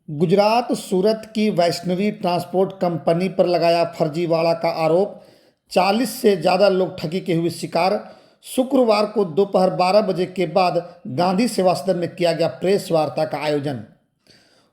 गुजरात सूरत की Vaishnavi transport company पर लगाया फर्जीवाड़ा का आरोप। 40 से ज़्यादा लोग ठगी के हुए शिकार। शुक्रवार को दोपहर 12 बजे के बाद गांधी सेवा सदन में किया गया प्रेस वार्ता का आयोजन।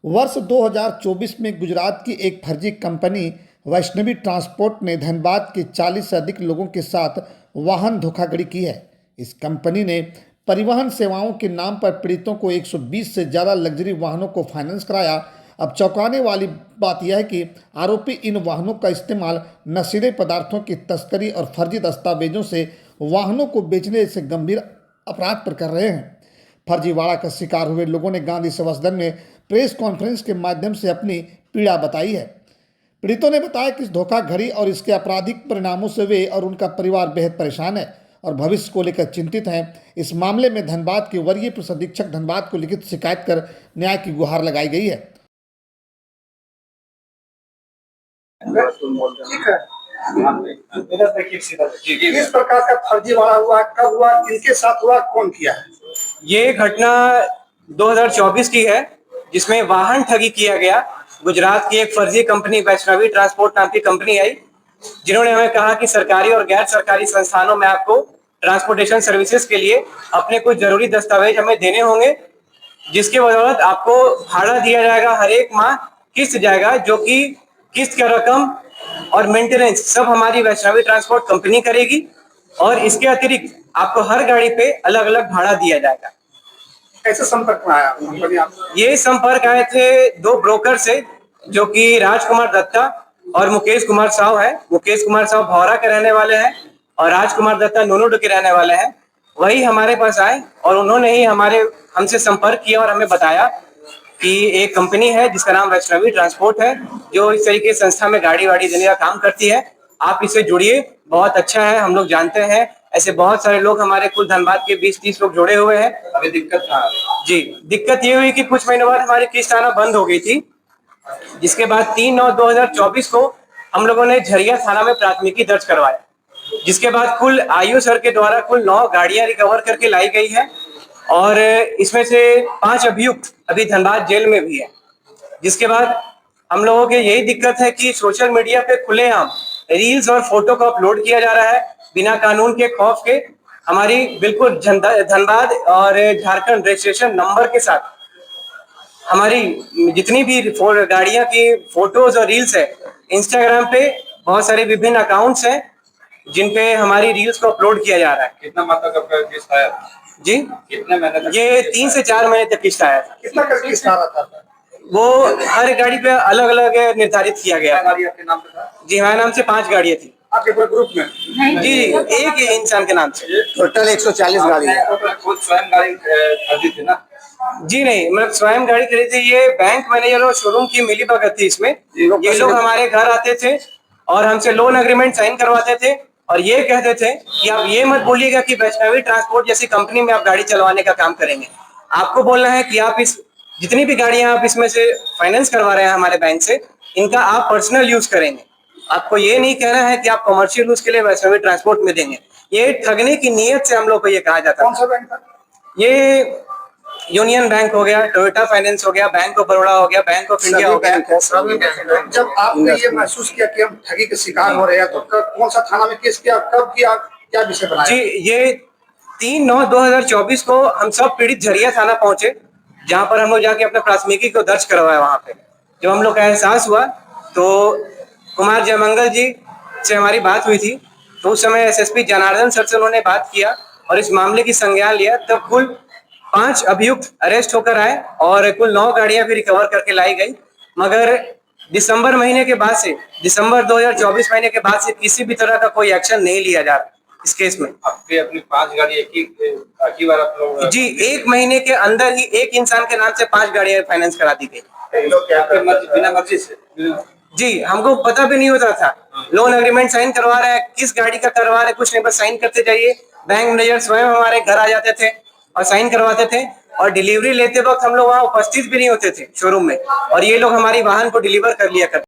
वर्ष 2024 में गुजरात की एक फर्जी कंपनी वैष्णवी ट्रांसपोर्ट ने धनबाद के 40 से अधिक लोगों के साथ वाहन धोखाधड़ी की है। इस कंपनी ने परिवहन सेवाओं के नाम पर पीड़ितों को 120 से ज़्यादा लग्जरी वाहनों को फाइनेंस कराया। अब चौंकाने वाली बात यह है कि आरोपी इन वाहनों का इस्तेमाल नशीले पदार्थों की तस्करी और फर्जी दस्तावेजों से वाहनों को बेचने से गंभीर अपराध पर कर रहे हैं। फर्जीवाड़ा का शिकार हुए लोगों ने गांधी सेवा सदन में प्रेस कॉन्फ्रेंस के माध्यम से अपनी पीड़ा बताई है। पीड़ितों ने बताया कि इस धोखाधड़ी और इसके आपराधिक परिणामों से वे और उनका परिवार बेहद परेशान है और भविष्य को लेकर चिंतित हैं। इस मामले में धनबाद के वरीय पुलिस अधीक्षक धनबाद को लिखित शिकायत कर न्याय की गुहार लगाई गई है। किस प्रकार का फर्जीवाड़ा हुआ, कब हुआ, किनके साथ हुआ, कौन किया है? ये घटना 2024 की है, जिसमें वाहन ठगी किया गया। गुजरात की एक फर्जी कंपनी वैष्णवी ट्रांसपोर्ट नाम की कंपनी आई, जिन्होंने हमें कहा कि सरकारी और गैर सरकारी संस्थानों में आपको ट्रांसपोर्टेशन सर्विसेज के लिए अपने कुछ जरूरी दस्तावेज हमें देने होंगे, जिसके बदौलत आपको भाड़ा दिया जाएगा, हर एक माह किस्त जाएगा, जो कि किस्त का रकम और मेंटेनेंस सब हमारी वैष्णवी ट्रांसपोर्ट कंपनी करेगी। और इसके अतिरिक्त आपको हर गाड़ी पे अलग अलग भाड़ा दिया जाएगा। कैसे संपर्क में आया कंपनी आपको? ये संपर्क आए थे दो ब्रोकर से, जो कि राजकुमार दत्ता और मुकेश कुमार साव है। मुकेश कुमार साव भौरा के रहने वाले हैं और राजकुमार दत्ता नूनूड के रहने वाले हैं। वही हमारे पास आए और उन्होंने ही हमसे संपर्क किया और हमें बताया कि एक कंपनी है जिसका नाम वैष्णवी ट्रांसपोर्ट है, जो इस तरीके संस्था में गाड़ी वाड़ी देने का काम करती है। आप इससे जुड़िए, बहुत अच्छा है। हम लोग जानते हैं ऐसे बहुत सारे लोग हमारे कुल धनबाद के 20-30 लोग जुड़े हुए हैं। अभी दिक्कत था जी, दिक्कत ये हुई कि कुछ महीनों बाद हमारी किस्त आना बंद हो गई थी, जिसके बाद 3/9/2024 को हम लोगों ने झरिया थाना में प्राथमिकी दर्ज करवाया, जिसके बाद कुल आयु सर के द्वारा कुल 9 गाड़ियां रिकवर करके लाई गई है और इसमें से 5 अभियुक्त अभी धनबाद जेल में भी है। जिसके बाद हम लोगों के यही दिक्कत है कि सोशल मीडिया पे खुलेआम रील्स और फोटो को अपलोड किया जा रहा है बिना कानून के खौफ के। हमारी बिल्कुल धनबाद और झारखंड रजिस्ट्रेशन नंबर के साथ हमारी जितनी भी गाड़ियां की फोटोज और रील्स है, इंस्टाग्राम पे बहुत सारे विभिन्न अकाउंट्स हैं जिन पे हमारी रील्स को अपलोड किया जा रहा है। कितना माह तक आपका किस्त आया जी, कितने महीने तक? ये 3 से 4 महीने तक किस्त आया था। कितना का किस्त आ रहा था? वो हर गाड़ी पे अलग अलग निर्धारित किया गया। गाड़ी आपके नाम पे था? जी, हमारे नाम से 5 गाड़ियां थी। आपके पूरे ग्रुप में? जी, एक ही इंसान के नाम से टोटल 140 गाड़ी है। खुद स्वयं गाड़ी खरीदी थी ना? जी नहीं, मतलब स्वयं गाड़ी खरीदी। ये बैंक मैनेजर और शोरूम की मिलीभगत थी इसमें। ये लोग हमारे घर आते थे और हमसे लोन एग्रीमेंट साइन करवाते थे और ये कहते थे कि आप ये मत बोलिएगा कि वैष्णवी ट्रांसपोर्ट जैसी कंपनी में आप गाड़ी चलवाने का काम करेंगे। आपको बोलना है कि आप इस जितनी भी गाड़ियां आप इसमें से फाइनेंस करवा रहे हैं हमारे बैंक से, इनका आप पर्सनल यूज करेंगे। आपको ये नहीं कहना है कि आप कमर्शियल यूज के लिए वैष्णवी ट्रांसपोर्ट में देंगे। ये ठगने की नीयत से हम लोग को ये कहा जाता है। कौन सा बैंक था? ये यूनियन बैंक हो गया, टोयोटा फाइनेंस हो गया, बैंक ऑफ बड़ौदा हो गया, बैंक ऑफ इंडिया हो गया। जब आपने ये महसूस किया कि हम ठगी के शिकार हो रहे हैं, तो कौन सा थाना में केस किया, कब किया, क्या विषय बनाया? जी, ये 3/9/2024 को हम सब पीड़ित झरिया थाना पहुंचे, जहां पर हम लोग जाके अपने प्राथमिकी को दर्ज करवाया। वहां पे जब हम लोग का एहसास हुआ तो कुमार जयमंगल जी से हमारी बात हुई थी, तो उस समय एसएसपी जनार्दन सर से उन्होंने बात किया और इस मामले की संज्ञान लिया। तब कुल 5 अभियुक्त अरेस्ट होकर आए और कुल 9 गाड़ियां भी रिकवर करके लाई गई। मगर दिसंबर महीने के बाद से, दिसंबर 2024 महीने के बाद से किसी भी तरह का कोई एक्शन नहीं लिया जा रहा इस केस में। आपके अपनी 5 गाड़ी एक ही बार आप लोग? जी, 1 महीने के अंदर ही एक इंसान के नाम से 5 गाड़ियां फाइनेंस करा दी गई। लोग क्या बिना मर्जी से? जी, हमको पता भी नहीं होता था। लोन एग्रीमेंट साइन करवा रहे हैं, किस गाड़ी का करवा रहे हैं कुछ नहीं, बस साइन करते जाइए। बैंक मैनेजर स्वयं हमारे घर आ जाते थे और साइन करवाते थे और डिलीवरी लेते वक्त हम लोग वहाँ उपस्थित भी नहीं होते थे शोरूम में, और ये लोग हमारी वाहन को डिलीवर कर लिया करते।